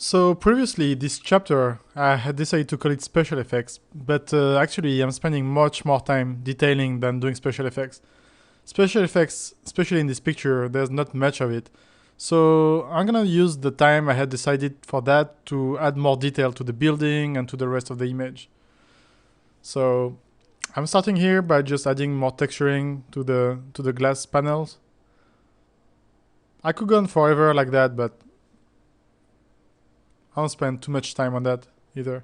So previously, this chapter, I had decided to call it special effects, but actually I'm spending much more time detailing than doing special effects. Special effects, especially in this picture, there's not much of it. So I'm gonna use the time I had decided for that to add more detail to the building and to the rest of the image. So I'm starting here by just adding more texturing to the glass panels. I could go on forever like that, but I don't spend too much time on that either.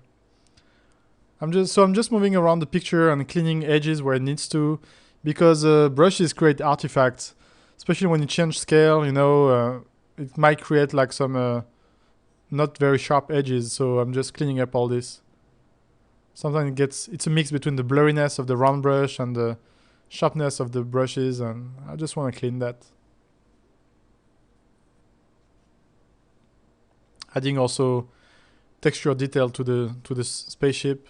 I'm just moving around the picture and cleaning edges where it needs to, because brushes create artifacts, especially when you change scale. It might create like some not very sharp edges. So I'm just cleaning up all this. Sometimes it's a mix between the blurriness of the round brush and the sharpness of the brushes, and I just want to clean that. Adding also texture detail to the spaceship.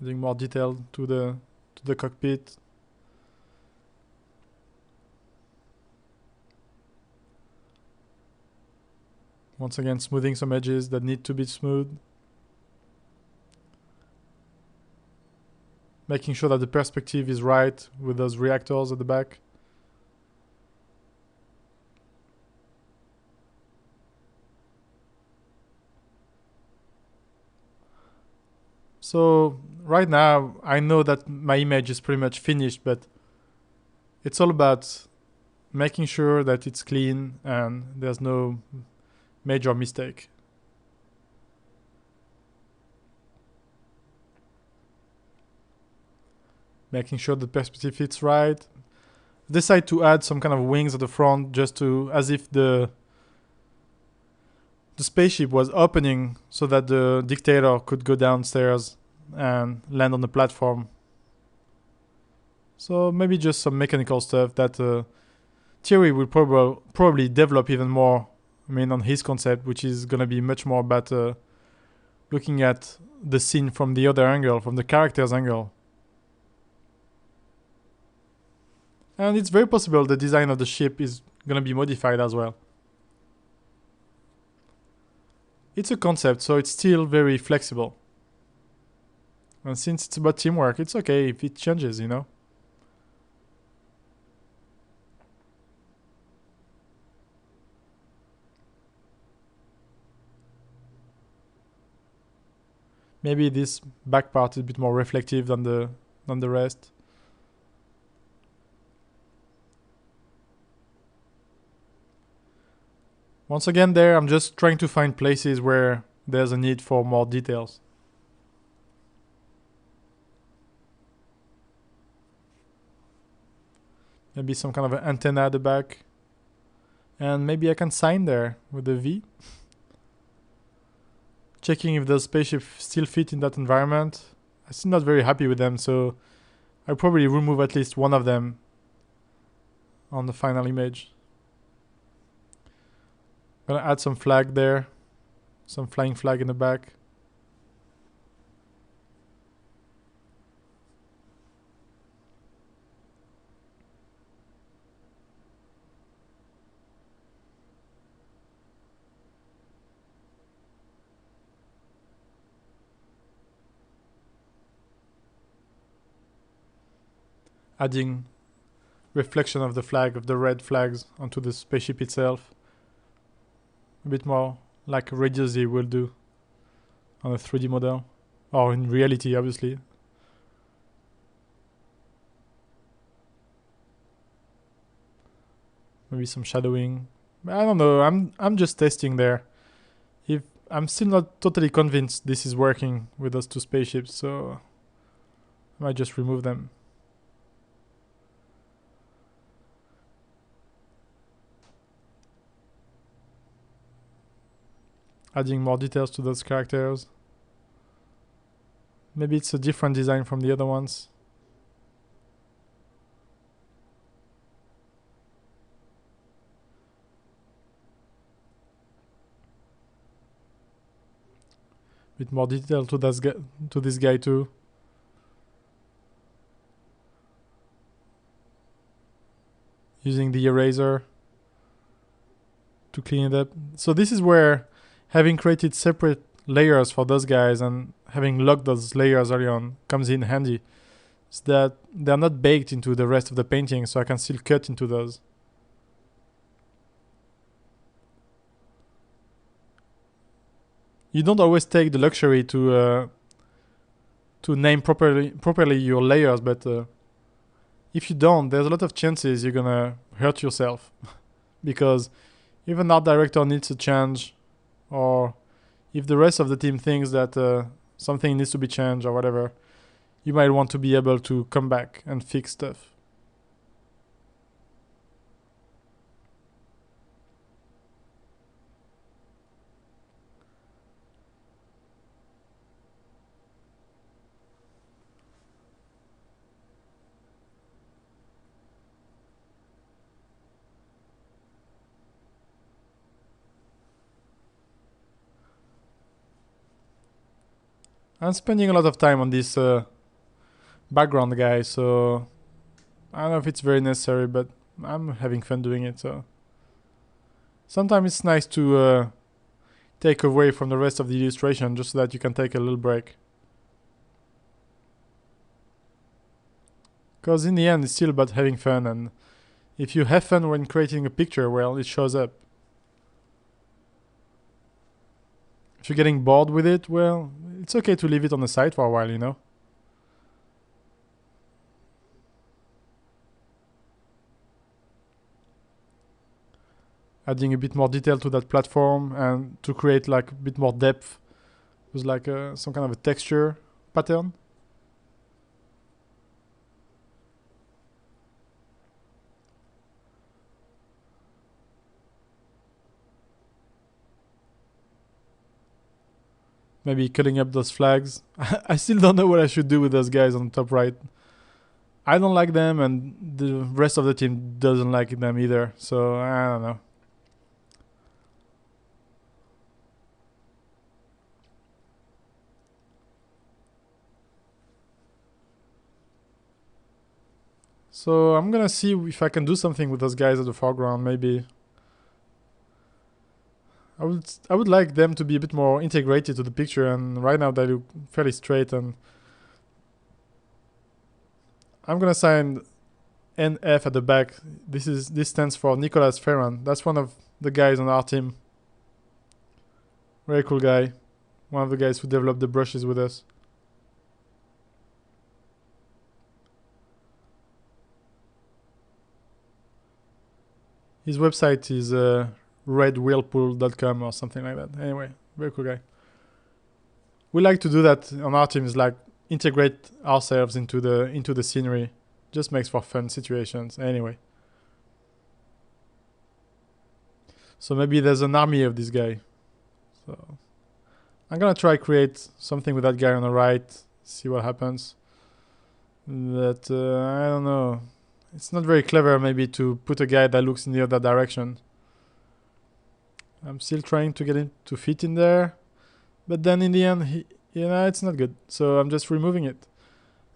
Adding more detail to the cockpit. Once again, smoothing some edges that need to be smooth. Making sure that the perspective is right with those reactors at the back. So right now, I know that my image is pretty much finished, but it's all about making sure that it's clean and there's no major mistake. Making sure the perspective fits right. Decide to add some kind of wings at the front, just to as if the spaceship was opening so that the dictator could go downstairs and land on the platform. So maybe just some mechanical stuff that Thierry will probably develop even more. I mean, on his concept, which is gonna be much more about looking at the scene from the other angle, from the character's angle. And it's very possible the design of the ship is gonna be modified as well. It's a concept, so it's still very flexible. And since it's about teamwork, it's okay if it changes. Maybe this back part is a bit more reflective than the rest. Once again there, I'm just trying to find places where there's a need for more details. Maybe some kind of an antenna at the back. And maybe I can sign there with a V. Checking if the spaceship still fit in that environment. I'm still not very happy with them, so I'll probably remove at least one of them on the final image. Gonna add some flag there. Some flying flag in the back. Adding reflection of the flag, of the red flags onto the spaceship itself. A bit more like Radio Z will do on a 3D model. Or in reality, obviously. Maybe some shadowing. I don't know. I'm just testing there. If I'm still not totally convinced this is working with those two spaceships, so I might just remove them. Adding more details to those characters. Maybe it's a different design from the other ones. Bit more detail to this guy too. using the eraser to clean it up. So this is where having created separate layers for those guys and having locked those layers early on comes in handy. Is that they're not baked into the rest of the painting, so I can still cut into those. You don't always take the luxury to name properly your layers, but if you don't, there's a lot of chances you're gonna hurt yourself because if an art director needs to change, or if the rest of the team thinks that something needs to be changed or whatever, you might want to be able to come back and fix stuff. I'm spending a lot of time on this background guy, so I don't know if it's very necessary, but I'm having fun doing it. So sometimes it's nice to take away from the rest of the illustration just so that you can take a little break. Because in the end, it's still about having fun, and if you have fun when creating a picture, well, it shows up. If you're getting bored with it, well, it's okay to leave it on the side for a while, you know? Adding a bit more detail to that platform and to create like a bit more depth with like some kind of a texture pattern. Maybe cutting up those flags. I still don't know what I should do with those guys on the top right. I don't like them, and the rest of the team doesn't like them either. So I don't know. So I'm gonna see if I can do something with those guys at the foreground. Maybe I would like them to be a bit more integrated to the picture, and right now they look fairly straight. And I'm gonna sign NF at the back. This stands for Nicolas Ferran. That's one of the guys on our team. Very cool guy. One of the guys who developed the brushes with us. His website is redwhirlpool.com or something like that. Anyway, very cool guy. We like to do that on our teams, like integrate ourselves into the scenery. Just makes for fun situations. Anyway. So maybe there's an army of this guy. So I'm gonna try create something with that guy on the right, see what happens. But I don't know. It's not very clever maybe to put a guy that looks in the other direction. I'm still trying to get him to fit in there. But then in the end, it's not good. So I'm just removing it.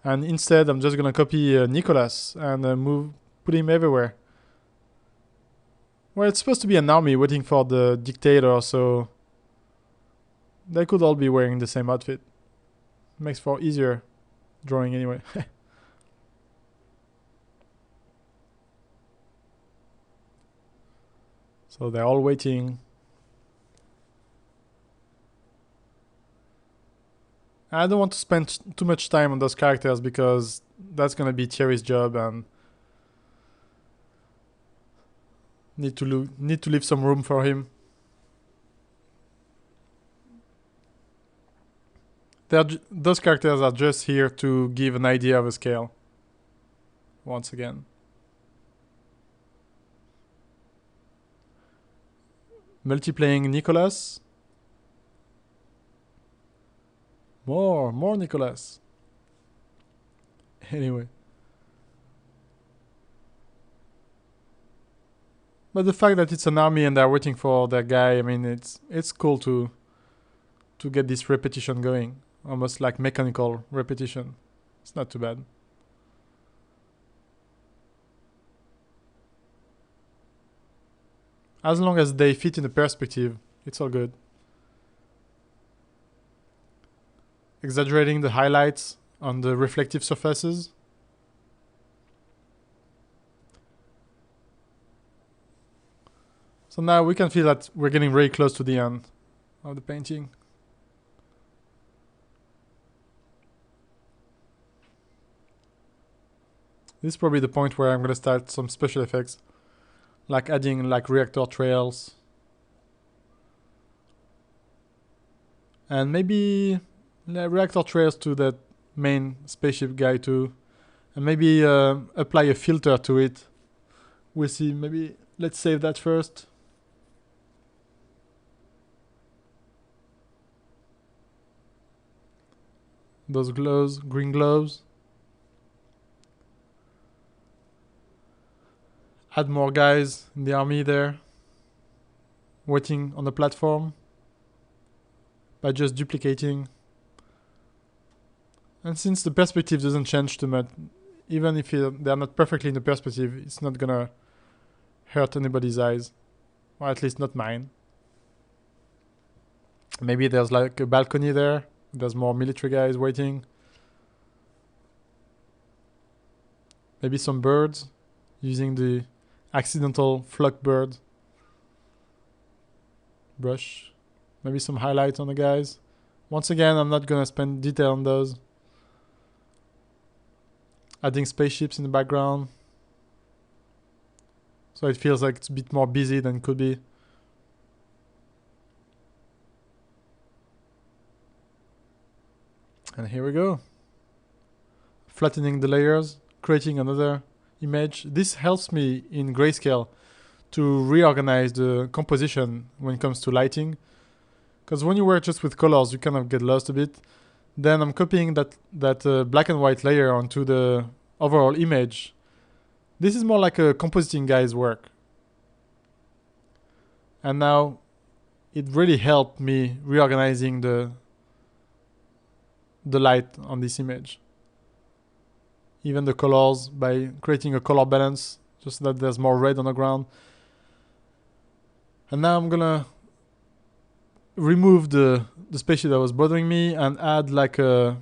And instead, I'm just going to copy Nicolas and put him everywhere. Well, it's supposed to be an army waiting for the dictator, so they could all be wearing the same outfit. Makes for easier drawing anyway. So they're all waiting. I don't want to spend too much time on those characters because that's gonna be Thierry's job, and need to leave some room for him. Those characters are just here to give an idea of a scale. Once again. Multiplaying Nicolas. More Nicolas. Anyway. But the fact that it's an army and they're waiting for their guy, I mean, it's cool to get this repetition going. Almost like mechanical repetition. It's not too bad. As long as they fit in the perspective, it's all good. Exaggerating the highlights on the reflective surfaces. So now we can feel that we're getting very close to the end of the painting. This is probably the point where I'm going to start some special effects, like adding like reactor trails. And maybe reactor trails to that main spaceship guy too. And maybe apply a filter to it. We'll see, maybe let's save that first. Those glows, green glows. Add more guys in the army there, waiting on the platform by just duplicating. And since the perspective doesn't change too much, even if they're not perfectly in the perspective, it's not gonna hurt anybody's eyes, or at least not mine. Maybe there's like a balcony there, there's more military guys waiting. Maybe some birds, using the accidental flock bird brush. Maybe some highlight on the guys. Once again, I'm not gonna spend detail on those. Adding spaceships in the background, so it feels like it's a bit more busy than it could be. And here we go. Flattening the layers, creating another image. This helps me in grayscale to reorganize the composition when it comes to lighting, because when you work just with colors you kind of get lost a bit. Then I'm copying that black and white layer onto the overall image. This is more like a compositing guy's work, and now it really helped me reorganizing the light on this image. Even the colors, by creating a color balance, just so that there's more red on the ground. And now I'm gonna remove the spaceship that was bothering me and add like a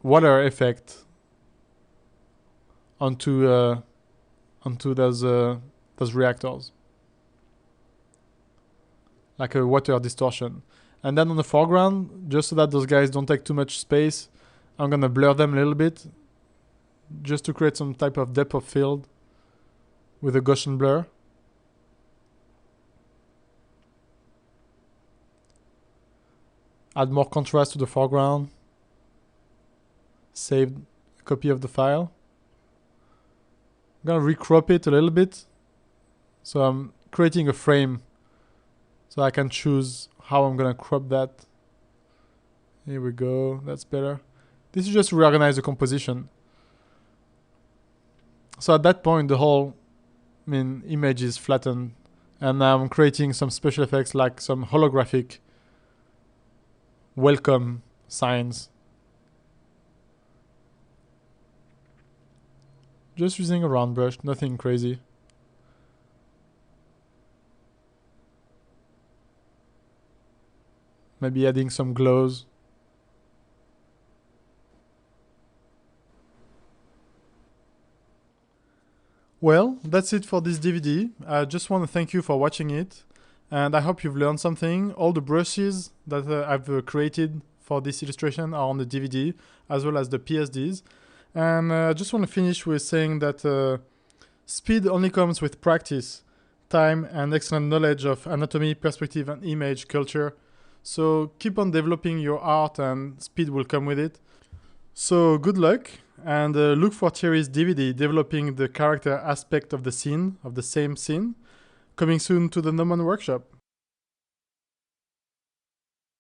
water effect onto those reactors, like a water distortion. And then on the foreground, just so that those guys don't take too much space, I'm gonna blur them a little bit, just to create some type of depth of field with a Gaussian blur. Add more contrast to the foreground. Save a copy of the file. I'm gonna recrop it a little bit. So I'm creating a frame so I can choose how I'm gonna crop that. Here we go, that's better. This is just to reorganize the composition. So at that point the whole image is flattened, and now I'm creating some special effects like some holographic welcome signs. Just using a round brush, nothing crazy. Maybe adding some glows. Well, that's it for this DVD. I just want to thank you for watching it, and I hope you've learned something. All the brushes that I've created for this illustration are on the DVD, as well as the PSDs. And I just want to finish with saying that speed only comes with practice, time, and excellent knowledge of anatomy, perspective, and image culture. So keep on developing your art, and speed will come with it. So good luck, and look for Thierry's DVD developing the character aspect of the scene, of the same scene, coming soon to the Gnomon Workshop.